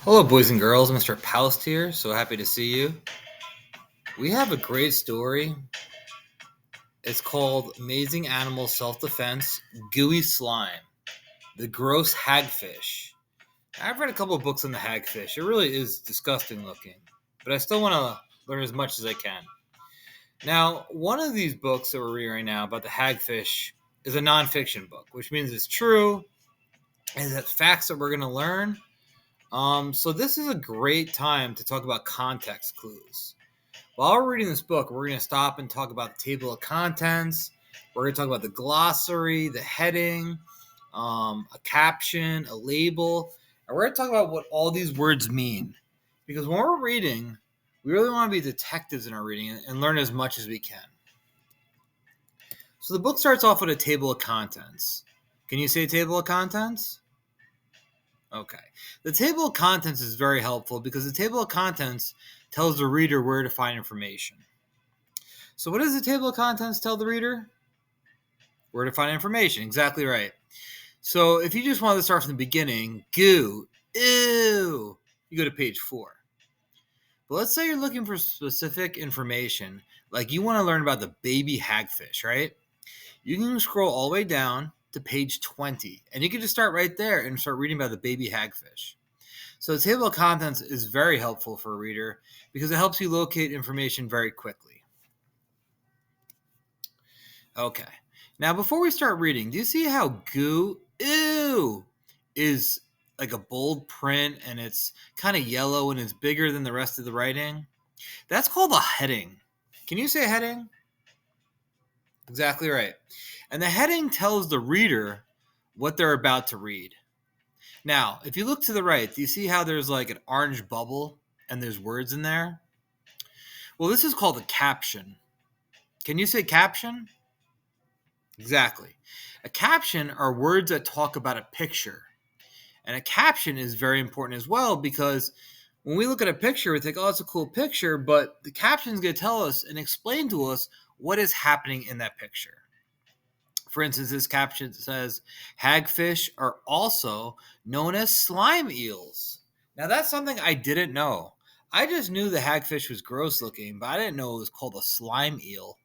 Hello, boys and girls. Mr. Poust here. So happy to see you. We have a great story. It's called Amazing Animal Self-Defense Gooey Slime, the Gross Hagfish. I've read a couple of books on the hagfish. It really is disgusting looking, but I still want to learn as much as I can. Now, one of these books that we're reading right now about the hagfish is a nonfiction book, which means it's true and it's facts that we're going to learn. So this is a great time to talk about context clues. While we're reading this book, we're going to stop and talk about the table of contents. We're going to talk about the glossary, the heading, a caption, a label, and we're going to talk about what all these words mean. Because when we're reading, we really want to be detectives in our reading and learn as much as we can. So the book starts off with a table of contents. Can you say table of contents? Okay. The table of contents is very helpful because the table of contents tells the reader where to find information. So what does the table of contents tell the reader? Where to find information. Exactly right. So if you just wanted to start from the beginning, goo, ew, you go to page 4. But let's say you're looking for specific information, like you want to learn about the baby hagfish, right? You can scroll all the way down to page 20, and you can just start right there and start reading about the baby hagfish. So the table of contents is very helpful for a reader because it helps you locate information very quickly. Okay. Now, before we start reading, do you see how goo, ew, is like a bold print and it's kind of yellow and it's bigger than the rest of the writing? That's called a heading. Can you say heading? Exactly right. And the heading tells the reader what they're about to read. Now, if you look to the right, do you see how there's like an orange bubble and there's words in there? Well, this is called a caption. Can you say caption? Exactly. A caption are words that talk about a picture. And a caption is very important as well because when we look at a picture, we think, oh, it's a cool picture, but the caption is going to tell us and explain to us what is happening in that picture. For instance, this caption says, hagfish are also known as slime eels. Now, that's something I didn't know. I just knew the hagfish was gross looking, but I didn't know it was called a slime eel.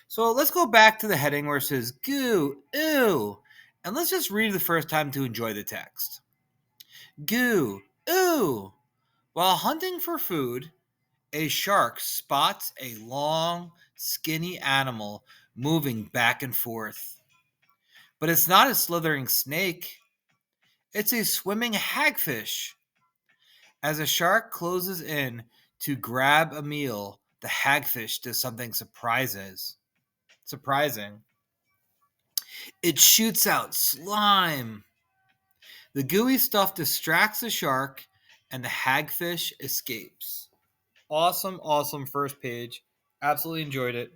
So let's go back to the heading where it says, goo, ew, and let's just read the first time to enjoy the text. Goo, ew. While hunting for food, a shark spots a long, skinny animal moving back and forth. But it's not a slithering snake. It's a swimming hagfish. As a shark closes in to grab a meal, the hagfish does something surprising. It shoots out slime. The gooey stuff distracts the shark, and the hagfish escapes. Awesome first page. Absolutely enjoyed it.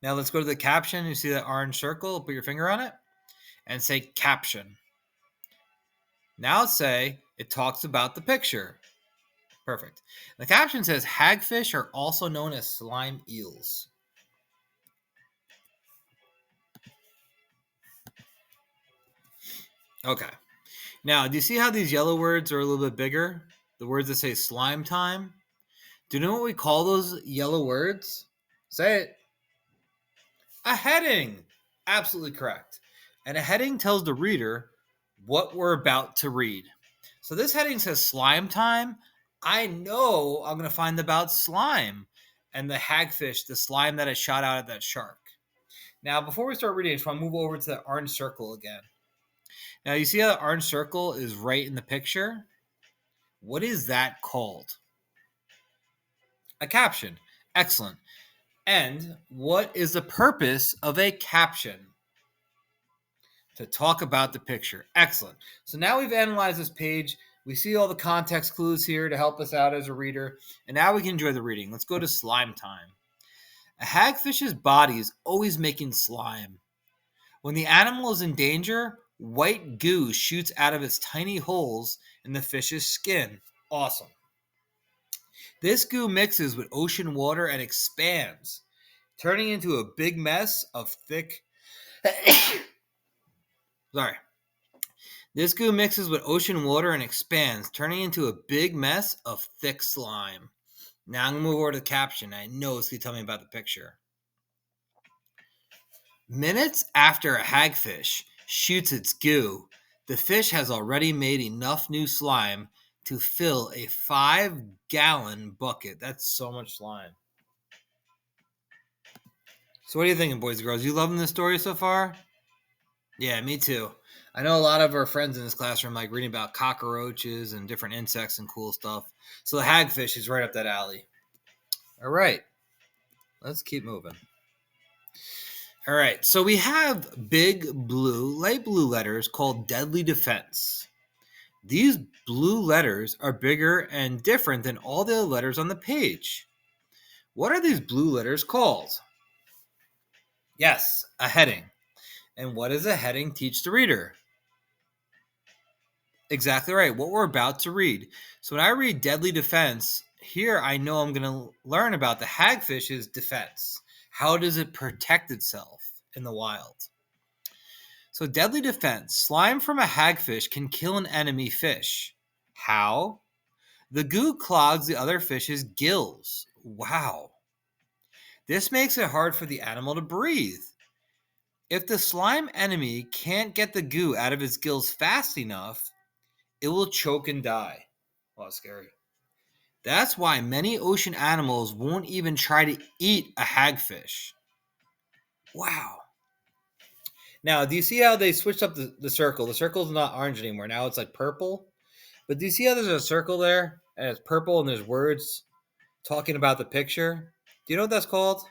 Now let's go to the caption. You see that orange circle? Put your finger on it and say caption. Now say it talks about the picture. Perfect. The caption says hagfish are also known as slime eels. Okay. Now, do you see how these yellow words are a little bit bigger? The words that say slime time. Do you know what we call those yellow words? Say it. A heading. Absolutely correct. And a heading tells the reader what we're about to read. So this heading says slime time. I know I'm going to find about slime and the hagfish, the slime that I shot out at that shark. Now, before we start reading, I just want to move over to the orange circle again. Now, you see how the orange circle is right in the picture? What is that called? A caption. Excellent. And what is the purpose of a caption? To talk about the picture. Excellent. So now we've analyzed this page. We see all the context clues here to help us out as a reader. And now we can enjoy the reading. Let's go to slime time. A hagfish's body is always making slime. When the animal is in danger, white goo shoots out of its tiny holes in the fish's skin. Awesome. This goo mixes with ocean water and expands, turning into a big mess of thick... Sorry. This goo mixes with ocean water and expands, turning into a big mess of thick slime. Now I'm going to move over to the caption. I know it's going to tell me about the picture. Minutes after a hagfish shoots its goo, the fish has already made enough new slime to fill a 5-gallon bucket. That's so much slime. So what are you thinking, boys and girls? You loving this story so far? Yeah, me too. I know a lot of our friends in this classroom like reading about cockroaches and different insects and cool stuff. So the hagfish is right up that alley. All right, let's keep moving. All right, so we have big blue, light blue letters called deadly defense. These blue letters are bigger and different than all the other letters on the page. What are these blue letters called? Yes, a heading. And what does a heading teach the reader? Exactly right. What we're about to read. So when I read deadly defense, here I know I'm going to learn about the hagfish's defense. How does it protect itself in the wild? So deadly defense. Slime from a hagfish can kill an enemy fish. How? The goo clogs the other fish's gills. Wow. This makes it hard for the animal to breathe. If the slime enemy can't get the goo out of its gills fast enough, it will choke and die. Wow, scary. That's why many ocean animals won't even try to eat a hagfish. Wow. Now, do you see how they switched up the circle? The circle's not orange anymore. Now it's like purple. But do you see how there's a circle there? And it's purple and there's words talking about the picture? Do you know what that's called?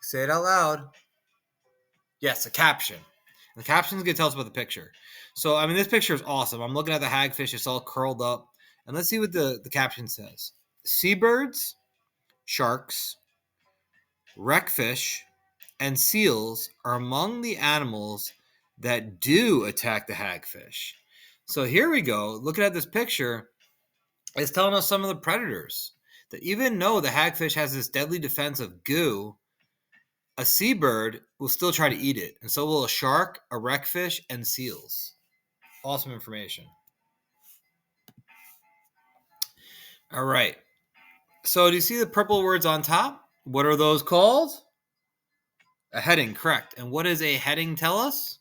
Say it out loud. Yes, a caption. The caption's going to tell us about the picture. So, I mean, this picture is awesome. I'm looking at the hagfish. It's all curled up. And let's see what the caption says. Seabirds, sharks, wreckfish, and seals are among the animals that do attack the hagfish. So here we go. Looking at this picture, it's telling us some of the predators that even though the hagfish has this deadly defense of goo, a seabird will still try to eat it, and so will a shark, a wreckfish, and seals. Awesome information. All right. So do you see the purple words on top? What are those called? A heading, correct. And what does a heading tell us?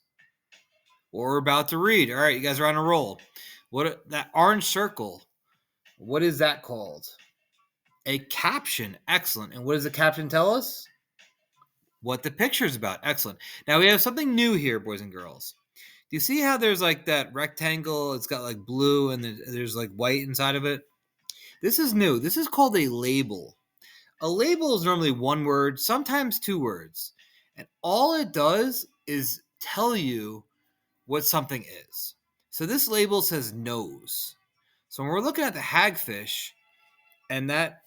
What we're about to read. All right, you guys are on a roll. What that orange circle? What is that called? A caption. Excellent. And what does the caption tell us? What the picture is about. Excellent. Now we have something new here, boys and girls. Do you see how there's like that rectangle? It's got like blue and there's like white inside of it. This is new. This is called a label. A label is normally one word, sometimes two words. And all it does is tell you what something is. So this label says nose. So when we're looking at the hagfish and that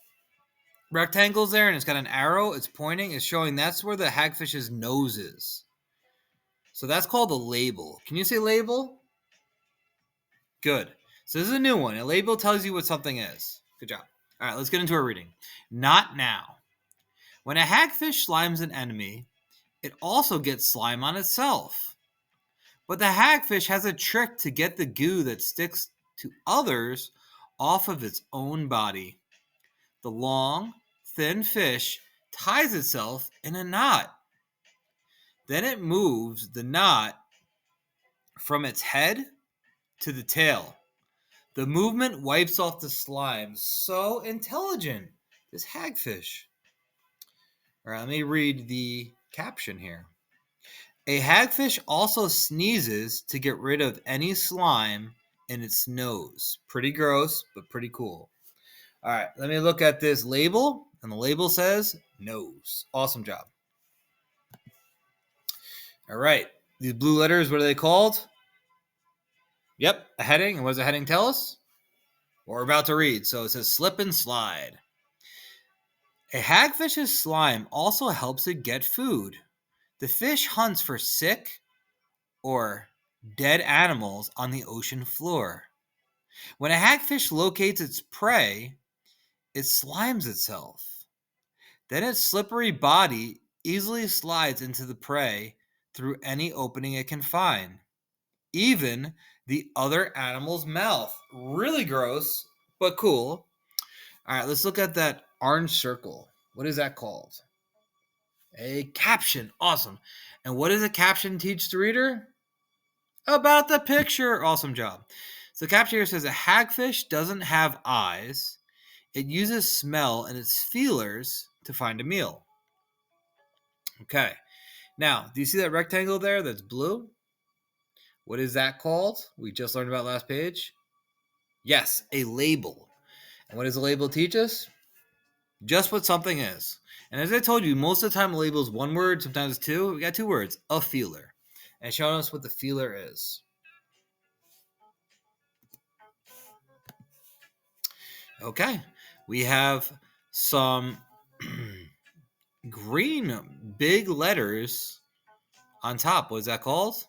rectangle's there and it's got an arrow, it's pointing, it's showing that's where the hagfish's nose is. So that's called a label. Can you say label? Good. So this is a new one. A label tells you what something is. Good job. All right, let's get into our reading. Not now. When a hagfish slimes an enemy, it also gets slime on itself. But the hagfish has a trick to get the goo that sticks to others off of its own body. The long, thin fish ties itself in a knot. Then it moves the knot from its head to the tail. The movement wipes off the slime. So intelligent, this hagfish. All right, let me read the caption here. A hagfish also sneezes to get rid of any slime in its nose. Pretty gross, but pretty cool. All right, let me look at this label. And the label says nose. Awesome job. All right, these blue letters, what are they called? Yep, a heading. And what does the heading tell us? What we're about to read. So it says slip and slide. A hagfish's slime also helps it get food. The fish hunts for sick or dead animals on the ocean floor. When a hagfish locates its prey, it slimes itself. Then its slippery body easily slides into the prey through any opening it can find. even the other animal's mouth. Really gross, but cool. All right, let's look at that orange circle. What is that called? A caption. Awesome. And what does a caption teach the reader? About the picture. Awesome job. So the caption here says a hagfish doesn't have eyes. It uses smell and its feelers to find a meal. Okay. Now, do you see that rectangle there that's blue? What is that called? We just learned about last page. Yes, a label. And what does a label teach us? Just what something is. And as I told you, most of the time a label is one word, sometimes two. We got two words, a feeler. And it's showing us what the feeler is. Okay. We have some green big letters on top. What is that called?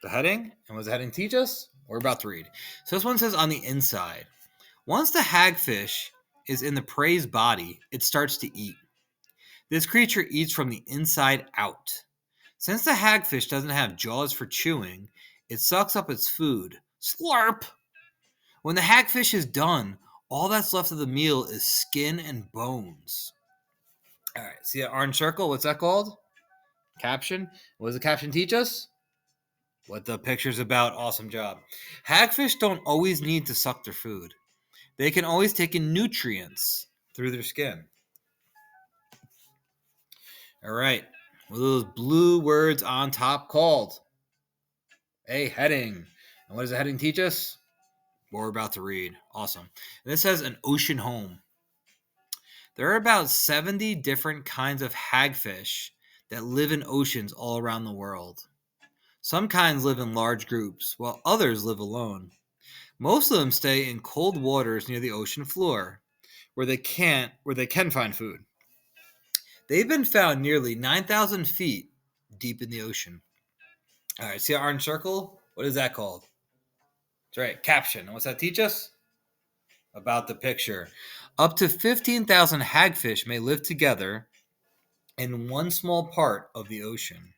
The heading. And what does the heading teach us? We're about to read. So this one says on the inside. Once the hagfish is in the prey's body, it starts to eat. This creature eats from the inside out. Since the hagfish doesn't have jaws for chewing, it sucks up its food. Slurp! When the hagfish is done, all that's left of the meal is skin and bones. All right, see that orange circle? What's that called? Caption. What does the caption teach us? What the picture's about. Awesome job. Hagfish don't always need to suck their food. They can always take in nutrients through their skin. All right. What are those blue words on top called? A heading. And what does the heading teach us? What we're about to read. Awesome. And this says an ocean home. There are about 70 different kinds of hagfish that live in oceans all around the world. Some kinds live in large groups, while others live alone. Most of them stay in cold waters near the ocean floor, where they can find food. They've been found nearly 9,000 feet deep in the ocean. All right, see our orange circle? What is that called? That's right, caption. And what's that teach us? About the picture. Up to 15,000 hagfish may live together in one small part of the ocean.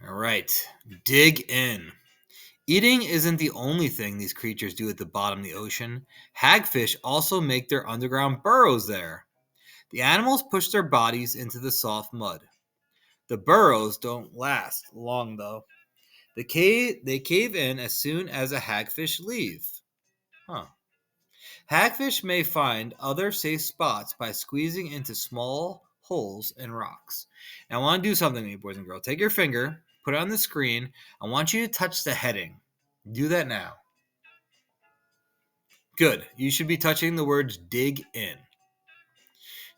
All right, dig in. Eating isn't the only thing these creatures do at the bottom of the ocean. Hagfish also make their underground burrows there. The animals push their bodies into the soft mud. The burrows don't last long, though. They cave in as soon as a hagfish leave. Huh. Hagfish may find other safe spots by squeezing into small holes in rocks. Now, I want to do something with you, boys and girls. Take your finger, put it on the screen. I want you to touch the heading. Do that now. Good. You should be touching the words dig in.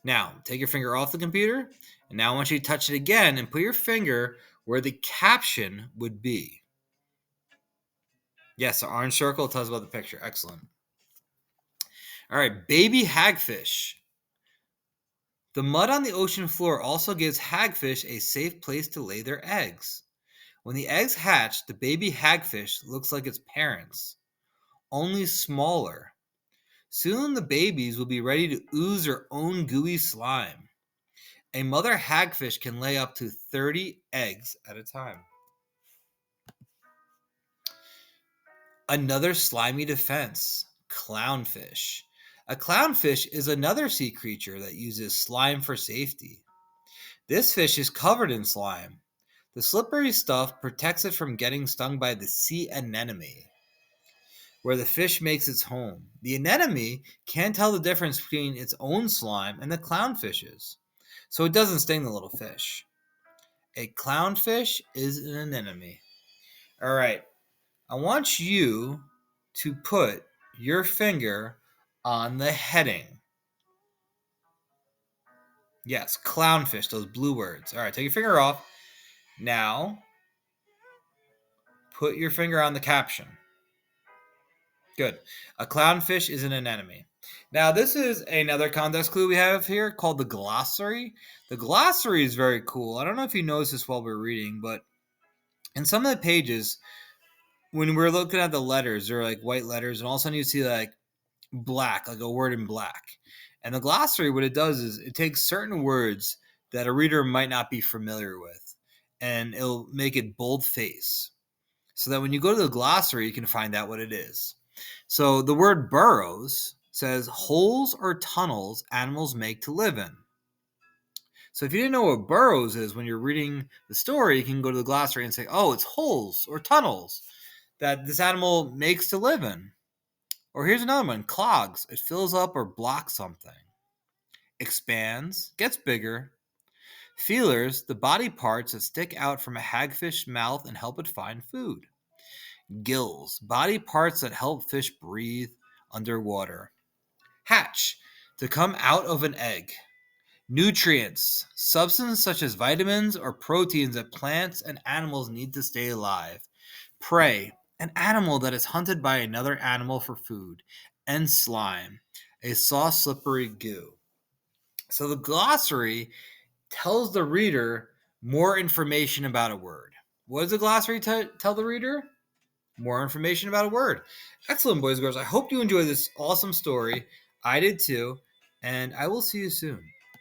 Now, take your finger off the computer, and now I want you to touch it again and put your finger where the caption would be. Yes, the orange circle tells about the picture. Excellent. All right, baby hagfish. The mud on the ocean floor also gives hagfish a safe place to lay their eggs. When the eggs hatch, the baby hagfish looks like its parents, only smaller. Soon the babies will be ready to ooze their own gooey slime. A mother hagfish can lay up to 30 eggs at a time. Another slimy defense, clownfish. A clownfish is another sea creature that uses slime for safety. This fish is covered in slime. The slippery stuff protects it from getting stung by the sea anemone, where the fish makes its home. The anemone can't tell the difference between its own slime and the clownfish's, so it doesn't sting the little fish. A clownfish is an anemone. All right, I want you to put your finger on the heading. Yes, clownfish, those blue words. All right, take your finger off. Now, put your finger on the caption. Good. A clownfish is an anemone. Now, this is another context clue we have here called the glossary. The glossary is very cool. I don't know if you noticed this while we're reading, but in some of the pages, when we're looking at the letters, they're like white letters, and all of a sudden you see like black, like a word in black. And the glossary, what it does is it takes certain words that a reader might not be familiar with, and it'll make it boldface. So that when you go to the glossary, you can find out what it is. So the word burrows says holes or tunnels animals make to live in. So if you didn't know what burrows is when you're reading the story, you can go to the glossary and say, oh, it's holes or tunnels that this animal makes to live in. Or here's another one, clogs. It fills up or blocks something. Expands, gets bigger. Feelers, the body parts that stick out from a hagfish mouth and help it find food. Gills, body parts that help fish breathe underwater. Hatch, to come out of an egg. Nutrients, substances such as vitamins or proteins that plants and animals need to stay alive. Prey, an animal that is hunted by another animal for food. And slime, a soft, slippery goo. So the glossary tells the reader more information about a word. What does the glossary tell the reader? More information about a word. Excellent, boys and girls. I hope you enjoyed this awesome story. I did too. And I will see you soon.